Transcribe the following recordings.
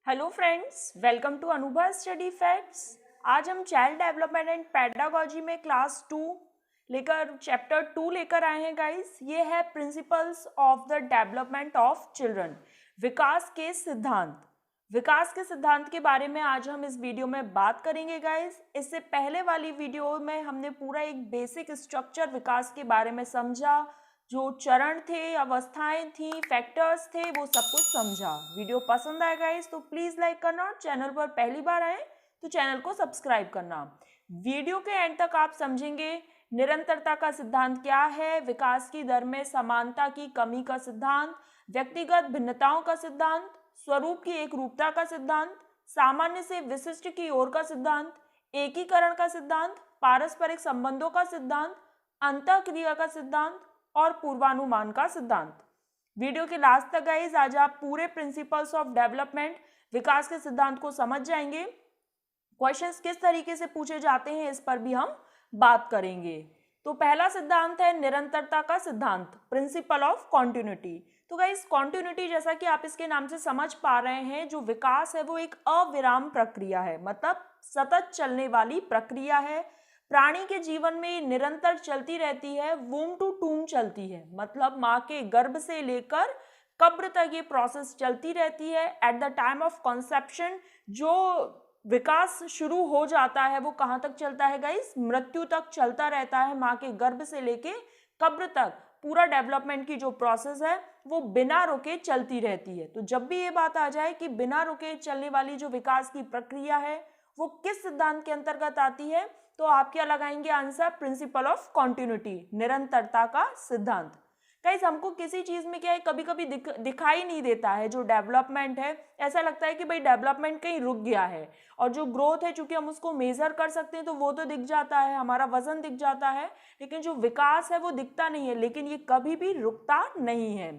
Hello friends, welcome to Anubha study facts. आज हम child development and pedagogy में class 2 लेकर चैप्टर 2 लेकर आए हैं गाइस। ये है principles of the development of children, विकास के सिद्धांत। विकास के सिद्धांत के बारे में आज हम इस वीडियो में बात करेंगे गाइस। इससे पहले वाली वीडियो में हमने पूरा एक बेसिक स्ट्रक्चर विकास के बारे में समझा, जो चरण थे, अवस्थाएं थी, फैक्टर्स थे, वो सब कुछ समझा। वीडियो पसंद आएगा गाइस तो प्लीज लाइक करना और चैनल पर पहली बार आए तो चैनल को सब्सक्राइब करना। वीडियो के एंड तक आप समझेंगे निरंतरता का सिद्धांत क्या है, विकास की दर में समानता की कमी का सिद्धांत, व्यक्तिगत भिन्नताओं का सिद्धांत, स्वरूप की एक रूपता का सिद्धांत, सामान्य से विशिष्ट की ओर का सिद्धांत, एकीकरण का सिद्धांत, पारस्परिक संबंधों का सिद्धांत, अंतःक्रिया का सिद्धांत और पूर्वानुमान का सिद्धांत। वीडियो के लास्ट तक गाइस आज आप पूरे प्रिंसिपल्स ऑफ डेवलपमेंट, विकास के सिद्धांत को समझ जाएंगे। क्वेश्चंस किस तरीके से पूछे जाते हैं इस पर भी हम बात करेंगे। तो पहला सिद्धांत है निरंतरता का सिद्धांत, प्रिंसिपल ऑफ कॉन्टिन्यूटी। तो गाइस कॉन्टिन्यूटी, जैसा कि आप इसके नाम से समझ पा रहे हैं, जो विकास है वो एक अविराम प्रक्रिया है, मतलब सतत चलने वाली प्रक्रिया है। प्राणी के जीवन में निरंतर चलती रहती है, वूम टू टूम चलती है, मतलब माँ के गर्भ से लेकर कब्र तक ये प्रोसेस चलती रहती है। At the time of conception जो विकास शुरू हो जाता है वो कहाँ तक चलता है गाइस? मृत्यु तक चलता रहता है। माँ के गर्भ से लेके कब्र तक पूरा डेवलपमेंट की जो प्रोसेस है वो बिना रुके चलती रहती है। तो जब भी ये बात आ जाए कि बिना रुके चलने वाली जो विकास की प्रक्रिया है वो किस सिद्धांत के अंतर्गत आती है, तो आप क्या लगाएंगे आंसर? प्रिंसिपल ऑफ कॉन्टिन्यूटी, निरंतरता का सिद्धांत। गाइस हमको किसी चीज में क्या है, कभी कभी दिखाई नहीं देता है जो डेवलपमेंट है। ऐसा लगता है कि भाई डेवलपमेंट कहीं रुक गया है, और जो ग्रोथ है चूंकि हम उसको मेजर कर सकते हैं तो वो तो दिख जाता है, हमारा वजन दिख जाता है, लेकिन जो विकास है वो दिखता नहीं है, लेकिन ये कभी भी रुकता नहीं है।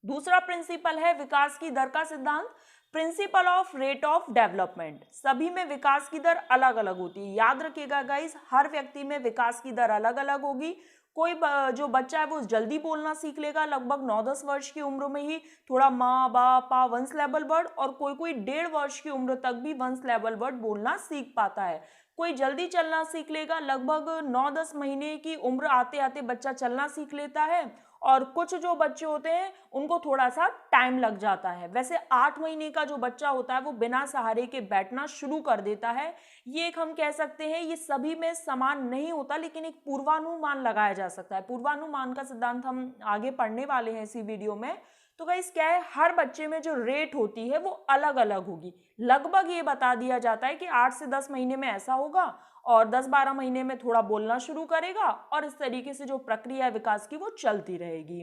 दूसरा प्रिंसिपल है विकास की दर का सिद्धांत, principle of rate of development. सभी में विकास की दर अलग अलग होती है, याद रखिएगा गाइस, हर व्यक्ति में विकास की दर अलग अलग होगी। कोई जो बच्चा है वो जल्दी बोलना सीख लेगा, लगभग 9-10 वर्ष की उम्र में ही थोड़ा माँ बापा वंश लेवल वर्ड, और कोई कोई 1.5 वर्ष की उम्र तक भी वंश लेवल वर्ड बोलना सीख पाता है। कोई जल्दी चलना सीख लेगा, लगभग 9-10 महीने की उम्र आते आते बच्चा चलना सीख लेता है, और कुछ जो बच्चे होते हैं उनको थोड़ा सा टाइम लग जाता है। वैसे 8 महीने का जो बच्चा होता है वो बिना सहारे के बैठना शुरू कर देता है। ये एक हम कह सकते हैं, ये सभी में समान नहीं होता, लेकिन एक पूर्वानुमान लगाया जा सकता है। पूर्वानुमान का सिद्धांत हम आगे पढ़ने वाले हैं इसी वीडियो में। तो गाइस क्या है, हर बच्चे में जो रेट होती है वो अलग अलग होगी। लगभग ये बता दिया जाता है कि 8 से 10 महीने में ऐसा होगा, और 10-12 महीने में थोड़ा बोलना शुरू करेगा, और इस तरीके से जो प्रक्रिया है विकास की वो चलती रहेगी।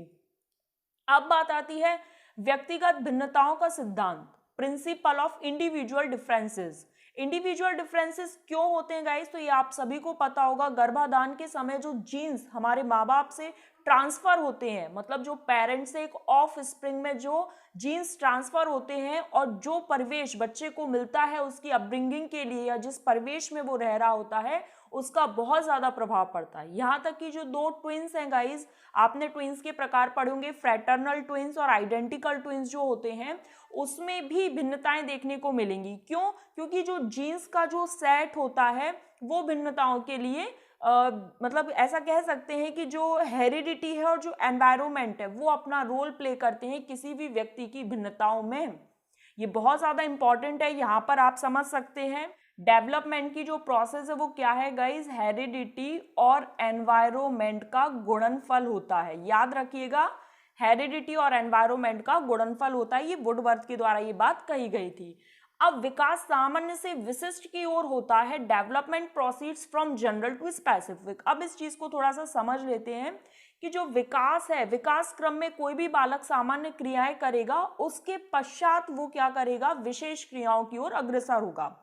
अब बात आती है व्यक्तिगत भिन्नताओं का सिद्धांत, principle of individual differences. Individual differences क्यों होते हैं गाइस? तो ये आप सभी को पता होगा, गर्भाधान के समय जो जीन्स हमारे माँ बाप से ट्रांसफर होते हैं, मतलब जो पेरेंट्स से एक ऑफ स्प्रिंग में जो जीन्स ट्रांसफर होते हैं, और जो परिवेश बच्चे को मिलता है उसकी अपब्रिंगिंग के लिए, या जिस परिवेश में वो रह रहा होता है उसका बहुत ज्यादा प्रभाव पड़ता है। यहाँ तक कि जो 2 ट्विंस हैं गाइस, आपने ट्विंस के प्रकार पढ़े होंगे, फ्रैटर्नल ट्विंस और आइडेंटिकल ट्विंस जो होते हैं, उसमें भी भिन्नताएं देखने को मिलेंगी। क्यों? क्योंकि जो जीन्स का जो सेट होता है वो भिन्नताओं के लिए मतलब ऐसा कह सकते हैं कि जो हेरिडिटी है और जो एनवायरनमेंट है वो अपना रोल प्ले करते हैं किसी भी व्यक्ति की भिन्नताओं में। ये बहुत ज्यादा इंपॉर्टेंट है, यहाँ पर आप समझ सकते हैं डेवलपमेंट की जो प्रोसेस है वो क्या है गाइस? हेरिडिटी और एनवायरनमेंट का गुणनफल होता है। याद रखिएगा, हेरिडिटी और एनवायरनमेंट का गुणनफल होता है। ये वुडवर्थ के द्वारा ये बात कही गई थी। अब विकास सामान्य से विशिष्ट की ओर होता है, development proceeds from general to specific. अब इस चीज को थोड़ा सा समझ लेते हैं कि जो विकास है, विकास क्रम में कोई भी बालक सामान्य क्रियाएं करेगा, उसके पश्चात वो क्या करेगा? विशेष क्रियाओं की ओर अग्रसर होगा।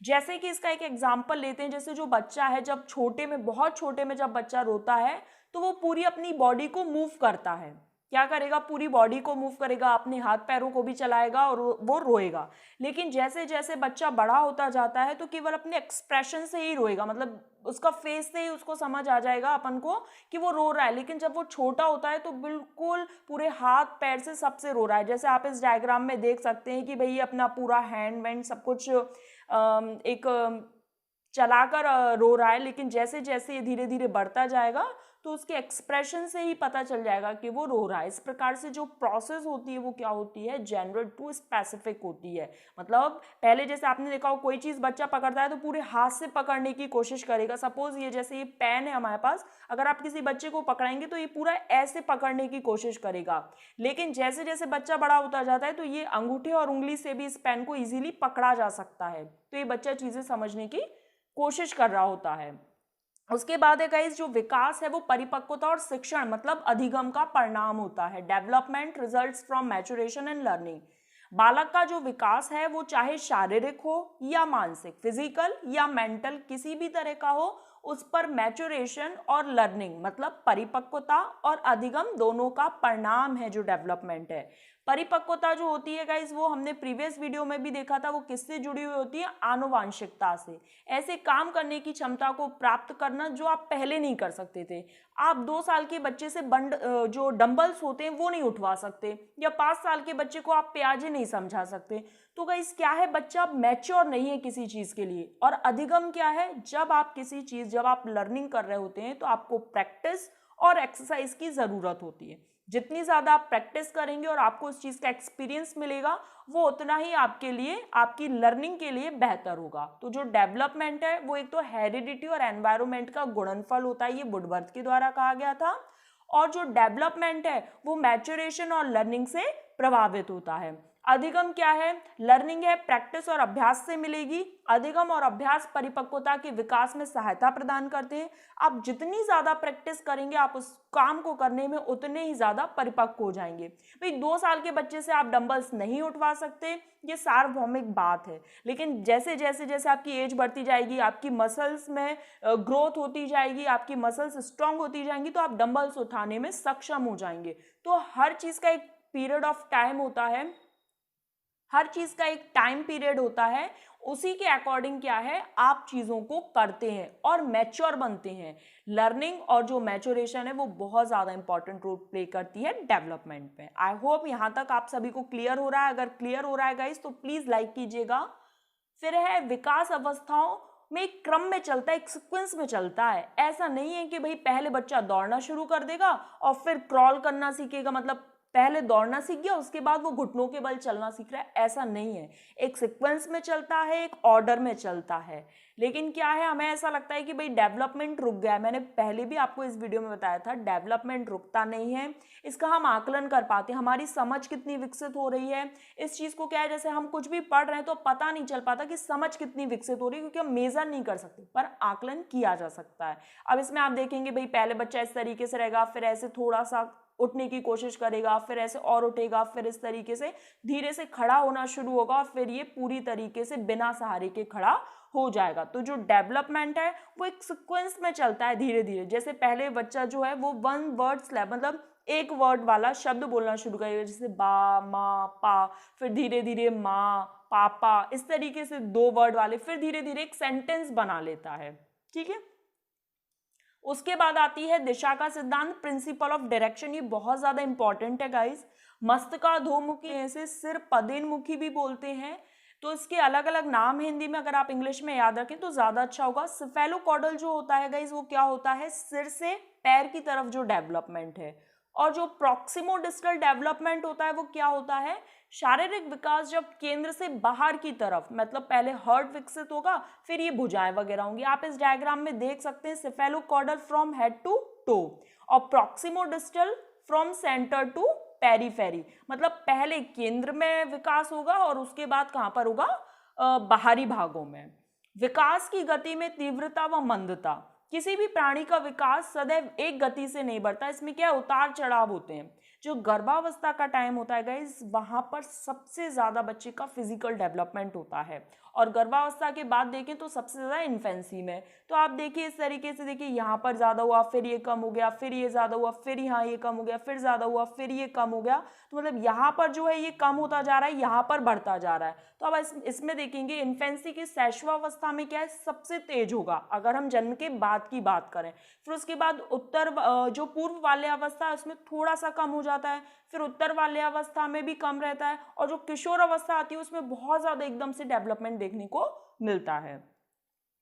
जैसे कि इसका एक एग्जाम्पल लेते हैं, जैसे जो बच्चा है जब छोटे में, बहुत छोटे में जब बच्चा रोता है तो वो पूरी अपनी बॉडी को मूव करता है, क्या करेगा, पूरी बॉडी को मूव करेगा, अपने हाथ पैरों को भी चलाएगा और वो रोएगा। लेकिन जैसे जैसे बच्चा बड़ा होता जाता है तो केवल अपने एक्सप्रेशन से ही रोएगा, मतलब उसका फेस से ही उसको समझ आ जाएगा अपन को कि वो रो रहा है। लेकिन जब वो छोटा होता है तो बिल्कुल पूरे हाथ पैर से सबसे रो रहा है। जैसे आप इस डायग्राम में देख सकते हैं कि भाई अपना पूरा हैंड वैंड सब कुछ एक चलाकर रो रहा है। लेकिन जैसे जैसे ये धीरे धीरे बढ़ता जाएगा तो उसके एक्सप्रेशन से ही पता चल जाएगा कि वो रो रहा है। इस प्रकार से जो प्रोसेस होती है वो क्या होती है, जनरल टू स्पेसिफिक होती है। मतलब पहले जैसे आपने देखा हो कोई चीज़ बच्चा पकड़ता है तो पूरे हाथ से पकड़ने की कोशिश करेगा। सपोज ये जैसे ये पेन है हमारे पास, अगर आप किसी बच्चे को पकड़ाएंगे तो ये पूरा ऐसे पकड़ने की कोशिश करेगा। लेकिन जैसे जैसे बच्चा बड़ा होता जाता है तो ये अंगूठे और उंगली से भी इस पेन को ईजिली पकड़ा जा सकता है। तो ये बच्चा चीज़ें समझने की कोशिश कर रहा होता है। उसके बाद है गाइस, जो विकास है वो परिपक्वता और शिक्षण मतलब अधिगम का परिणाम होता है। Development results from maturation and learning. बालक का जो विकास है वो चाहे शारीरिक हो या मानसिक, फिजिकल या मेंटल, किसी भी तरह का हो, उस पर मैच्योरेशन और लर्निंग मतलब परिपक्वता और अधिगम दोनों का परिणाम है जो डेवलपमेंट है। परिपक्वता जो होती है गाइस वो हमने प्रीवियस वीडियो में भी देखा था, वो किससे जुड़ी हुई होती है, आनुवांशिकता से। ऐसे काम करने की क्षमता को प्राप्त करना जो आप पहले नहीं कर सकते थे। आप 2 साल के बच्चे से जो डंबल्स होते हैं वो नहीं उठवा सकते, या 5 साल के बच्चे को आप प्याजे नहीं समझा सकते। तो गाइस क्या है, बच्चा मैच्योर नहीं है किसी चीज़ के लिए। और अधिगम क्या है, जब आप किसी चीज़, जब आप लर्निंग कर रहे होते हैं तो आपको प्रैक्टिस और एक्सरसाइज की ज़रूरत होती है। जितनी ज़्यादा आप प्रैक्टिस करेंगे और आपको उस चीज़ का एक्सपीरियंस मिलेगा वो उतना ही आपके लिए, आपकी लर्निंग के लिए बेहतर होगा। तो जो डेवलपमेंट है वो एक तो हेरिडिटी और एनवायरनमेंट का गुणनफल होता है, ये वुडवर्थ के द्वारा कहा गया था। और जो डेवलपमेंट है वो मैच्योरेशन और लर्निंग से प्रभावित होता है। अधिगम क्या है, लर्निंग है, प्रैक्टिस और अभ्यास से मिलेगी। अधिगम और अभ्यास परिपक्वता के विकास में सहायता प्रदान करते हैं। आप जितनी ज़्यादा प्रैक्टिस करेंगे आप उस काम को करने में उतने ही ज़्यादा परिपक्व हो जाएंगे। भाई 2 साल के बच्चे से आप डंबल्स नहीं उठवा सकते, ये सार्वभौमिक बात है। लेकिन जैसे जैसे जैसे आपकी एज बढ़ती जाएगी, आपकी मसल्स में ग्रोथ होती जाएगी, आपकी मसल्स स्ट्रांग होती जाएंगी, तो आप डंबल्स उठाने में सक्षम हो जाएंगे। तो हर चीज़ का एक पीरियड ऑफ टाइम होता है, हर चीज़ का एक टाइम पीरियड होता है। उसी के अकॉर्डिंग क्या है, आप चीज़ों को करते हैं और मैच्योर बनते हैं। लर्निंग और जो मैच्योरेशन है वो बहुत ज़्यादा इंपॉर्टेंट रोल प्ले करती है डेवलपमेंट में। आई होप यहाँ तक आप सभी को क्लियर हो रहा है। अगर क्लियर हो रहा है गाइस तो प्लीज़ लाइक कीजिएगा। फिर है विकास अवस्थाओं में एक क्रम में चलता है, एक सीक्वेंस में चलता है। ऐसा नहीं है कि भाई पहले बच्चा दौड़ना शुरू कर देगा और फिर क्रॉल करना सीखेगा, मतलब पहले दौड़ना सीख गया उसके बाद वो घुटनों के बल चलना सीख रहा है, ऐसा नहीं है। एक सीक्वेंस में चलता है, एक ऑर्डर में चलता है। लेकिन क्या है, हमें ऐसा लगता है कि भाई डेवलपमेंट रुक गया है। मैंने पहले भी आपको इस वीडियो में बताया था, डेवलपमेंट रुकता नहीं है। इसका हम आकलन कर पाते हैं, हमारी समझ कितनी विकसित हो रही है। इस चीज़ को क्या है, जैसे हम कुछ भी पढ़ रहे हैं तो पता नहीं चल पाता कि समझ कितनी विकसित हो रही है, क्योंकि हम मेजर नहीं कर सकते, पर आकलन किया जा सकता है। अब इसमें आप देखेंगे भाई पहले बच्चा इस तरीके से रहेगा, फिर ऐसे थोड़ा सा उठने की कोशिश करेगा, फिर ऐसे और उठेगा, फिर इस तरीके से धीरे से खड़ा होना शुरू होगा और फिर ये पूरी तरीके से बिना सहारे के खड़ा हो जाएगा। तो जो डेवलपमेंट है वो एक सीक्वेंस में चलता है धीरे धीरे। जैसे पहले बच्चा जो है वो 1 वर्ड स्लैब मतलब एक वर्ड वाला शब्द बोलना शुरू करेगा, जैसे बा, माँ, पा, फिर धीरे धीरे माँ, पापा, इस तरीके से 2 वर्ड वाले, फिर धीरे धीरे एक सेंटेंस बना लेता है। ठीक है, उसके बाद आती है दिशा का सिद्धांत, प्रिंसिपल ऑफ डायरेक्शन। ये बहुत ज्यादा इंपॉर्टेंट है गाइस। मस्तकाधोमुखी ऐसे सिर पदेनमुखी भी बोलते हैं, तो इसके अलग अलग नाम है हिंदी में, अगर आप इंग्लिश में याद रखें तो ज्यादा अच्छा होगा। सिफेलोकॉडल जो होता है गाइस वो क्या होता है, सिर से पैर की तरफ जो डेवलपमेंट है। और जो प्रॉक्सिमोडिस्टल डेवलपमेंट होता है वो क्या होता है, शारीरिक विकास जब केंद्र से बाहर की तरफ, मतलब पहले हार्ट विकसित होगा फिर ये भुजाएं वगैरह होंगी। आप इस डायग्राम में देख सकते हैं cephalocaudal from head to to और प्रॉक्सिमोडिस्टल फ्रॉम सेंटर टू पेरीफेरी, मतलब पहले केंद्र में विकास होगा और उसके बाद कहां पर होगा, बाहरी भागों में। विकास की गति में तीव्रता व मंदता, किसी भी प्राणी का विकास सदैव एक गति से नहीं बढ़ता, इसमें क्या उतार चढ़ाव होते हैं। जो गर्भावस्था का टाइम होता है गाइज, वहाँ पर सबसे ज़्यादा बच्चे का फिजिकल डेवलपमेंट होता है, और गर्भावस्था के बाद देखें तो सबसे ज़्यादा इन्फेंसी में। तो आप देखिए इस तरीके से, देखिए यहाँ पर ज़्यादा हुआ, फिर ये कम हो गया, फिर ये ज़्यादा हुआ, फिर यहाँ ये कम हो गया, फिर ज़्यादा हुआ, फिर ये कम हो गया। तो मतलब यहाँ पर जो है ये कम होता जा रहा है, यहाँ पर बढ़ता जा रहा है। तो अब इसमें देखेंगे इन्फेंसी की शैशवावस्था में क्या है, सबसे तेज होगा अगर हम जन्म के बाद की बात करें। फिर उसके बाद जो पूर्व बाल्यावस्था है उसमें थोड़ा सा कम हो जाता है, फिर उत्तर बाल्यावस्था में भी कम रहता है, और जो किशोर अवस्था आती है उसमें बहुत ज़्यादा एकदम से डेवलपमेंट देखने को मिलता है।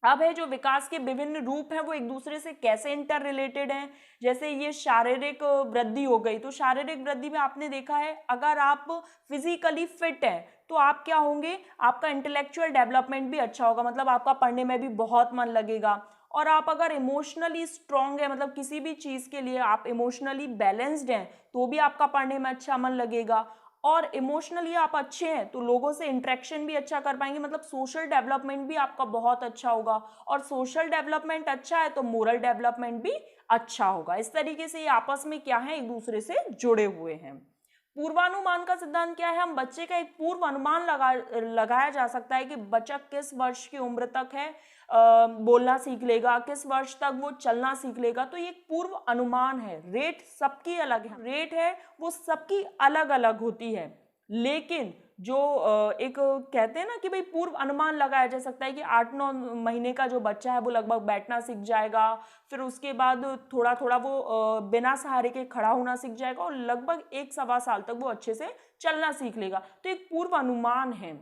अब है जो विकास के विभिन्न रूप हैं वो एक दूसरे से कैसे इंटर रिलेटेड हैं। जैसे ये शारीरिक वृद्धि हो गई, तो शारीरिक वृद्धि में आपने देखा है अगर आप फिजिकली फिट हैं तो आप क्या होंगे, आपका इंटेलेक्चुअल डेवलपमेंट भी अच्छा होगा, मतलब आपका पढ़ने में भी बहुत मन लगेगा। और आप अगर इमोशनली स्ट्रांग है, मतलब किसी भी चीज़ के लिए आप इमोशनली बैलेंस्ड हैं तो भी आपका पढ़ने में अच्छा मन लगेगा। और इमोशनली आप अच्छे हैं तो लोगों से इंटरेक्शन भी अच्छा कर पाएंगे, मतलब सोशल डेवलपमेंट भी आपका बहुत अच्छा होगा, और सोशल डेवलपमेंट अच्छा है तो मोरल डेवलपमेंट भी अच्छा होगा। इस तरीके से ये आपस में क्या है, एक दूसरे से जुड़े हुए हैं। पूर्वानुमान का सिद्धांत क्या है, हम बच्चे का एक पूर्व अनुमान लगाया जा सकता है कि बच्चा किस वर्ष की उम्र तक है बोलना सीख लेगा, किस वर्ष तक वो चलना सीख लेगा। तो ये एक पूर्व अनुमान है, रेट सबकी अलग है, रेट है वो सबकी अलग अलग होती है, लेकिन जो एक कहते हैं ना कि भाई पूर्व अनुमान लगाया जा सकता है कि 8-9 महीने का जो बच्चा है वो लगभग बैठना सीख जाएगा, फिर उसके बाद थोड़ा थोड़ा वो बिना सहारे के खड़ा होना सीख जाएगा, और लगभग 1-1.25 साल तक वो अच्छे से चलना सीख लेगा। तो एक पूर्व अनुमान है।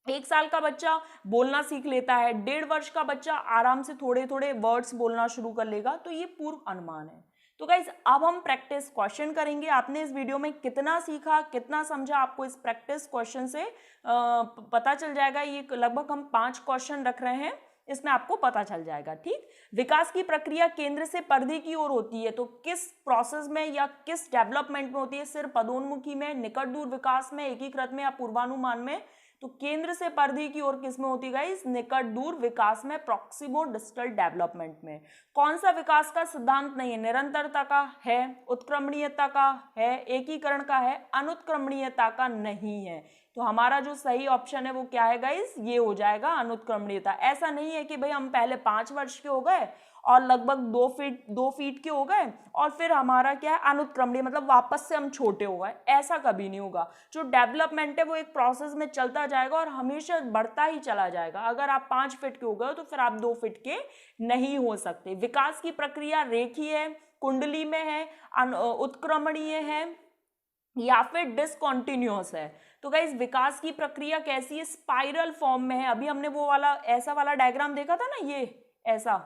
1 साल का बच्चा बोलना सीख लेता है, 1.5 वर्ष का बच्चा आराम से थोड़े थोड़े वर्ड्स बोलना शुरू कर लेगा। तो ये पूर्व अनुमान है। तो गाइज अब हम प्रैक्टिस क्वेश्चन करेंगे। आपने इस वीडियो में कितना सीखा, कितना समझा, आपको इस प्रैक्टिस क्वेश्चन से पता चल जाएगा। ये लगभग हम 5 क्वेश्चन रख रहे हैं, इसमें आपको पता चल जाएगा। ठीक, विकास की प्रक्रिया केंद्र से परिधि की ओर होती है, तो किस प्रोसेस में या किस डेवलपमेंट में होती है, सिर्फ पदोन्मुखी में, निकट दूर विकास में, एकीकृत में या पूर्वानुमान में। तो केंद्र से परिधि की ओर किस में होती है गाइस, निकट दूर विकास में, प्रॉक्सिमो डिस्टल डेवलपमेंट में। कौन सा विकास का सिद्धांत नहीं है, निरंतरता का है, उत्क्रमणीयता का है, एकीकरण का है, अनुत्क्रमणीयता का नहीं है। तो हमारा जो सही ऑप्शन है वो क्या है गाइस, ये हो जाएगा अनुत्क्रमणीयता। ऐसा नहीं है कि भाई हम पहले 5 वर्ष के हो गए और लगभग 2 फीट के हो गए और फिर हमारा क्या है अनुत्क्रमणीय, मतलब वापस से हम छोटे हो गए, ऐसा कभी नहीं होगा। जो डेवलपमेंट है वो एक प्रोसेस में चलता जाएगा और हमेशा बढ़ता ही चला जाएगा। अगर आप 5 फीट के हो गए तो फिर आप 2 फीट के नहीं हो सकते। विकास की प्रक्रिया रेखीय है, कुंडली में है, उत्क्रमणीय है या फिर डिसकॉन्टिन्यूअस है। तो गाइस विकास की प्रक्रिया कैसी है, स्पाइरल फॉर्म में है। अभी हमने वो वाला ऐसा वाला डायग्राम देखा था ना, ये ऐसा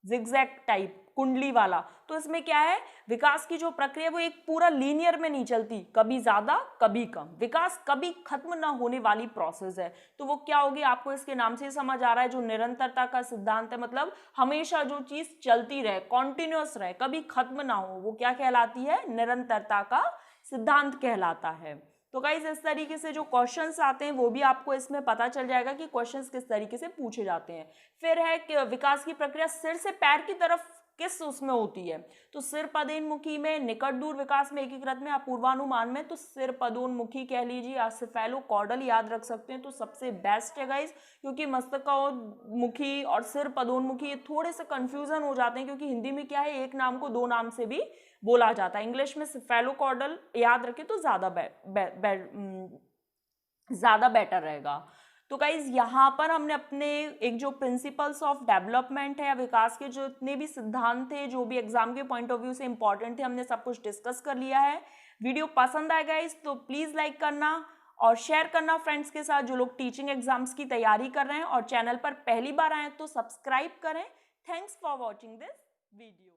जिगजैग टाइप कुंडली वाला। तो इसमें क्या है, विकास की जो प्रक्रिया वो एक पूरा लीनियर में नहीं चलती, कभी ज्यादा कभी कम। विकास कभी खत्म ना होने वाली प्रोसेस है। तो वो क्या होगी, आपको इसके नाम से समझ आ रहा है, जो निरंतरता का सिद्धांत है, मतलब हमेशा जो चीज चलती रहे, कॉन्टिन्यूअस रहे, कभी खत्म ना हो, वो क्या कहलाती है, निरंतरता का सिद्धांत कहलाता है। तो गाइस इस तरीके से जो क्वेश्चंस आते हैं वो भी आपको इसमें पता चल जाएगा कि क्वेश्चंस किस तरीके से पूछे जाते हैं। फिर है कि विकास की प्रक्रिया सिर से पैर की तरफ किस उसमें होती है, तो सिर पदोन्मुखी में, निकट दूर विकास में, एकीकृत में या पूर्वानुमान में। तो सिर पदोन्मुखी कह लीजिए या सेफेलोकॉर्डल याद रख सकते हैं तो सबसे बेस्ट है गाइस, क्योंकि मस्तकोन्मुखी और सिर पदोन्मुखी ये थोड़े से कंफ्यूजन हो जाते हैं, क्योंकि हिंदी में क्या है, एक नाम को 2 नाम से भी बोला जाता है। इंग्लिश में सेफेलोकॉर्डल याद रखें तो ज्यादा बेटर रहेगा। तो गाइज यहाँ पर हमने अपने एक जो प्रिंसिपल्स ऑफ डेवलपमेंट है या विकास के जितने भी सिद्धांत थे, जो भी एग्जाम के पॉइंट ऑफ व्यू से इंपॉर्टेंट थे, हमने सब कुछ डिस्कस कर लिया है। वीडियो पसंद आए गाइज तो प्लीज लाइक करना और शेयर करना फ्रेंड्स के साथ जो लोग टीचिंग एग्जाम्स की तैयारी कर रहे हैं, और चैनल पर पहली बार आए तो सब्सक्राइब करें। Thanks for watching this video.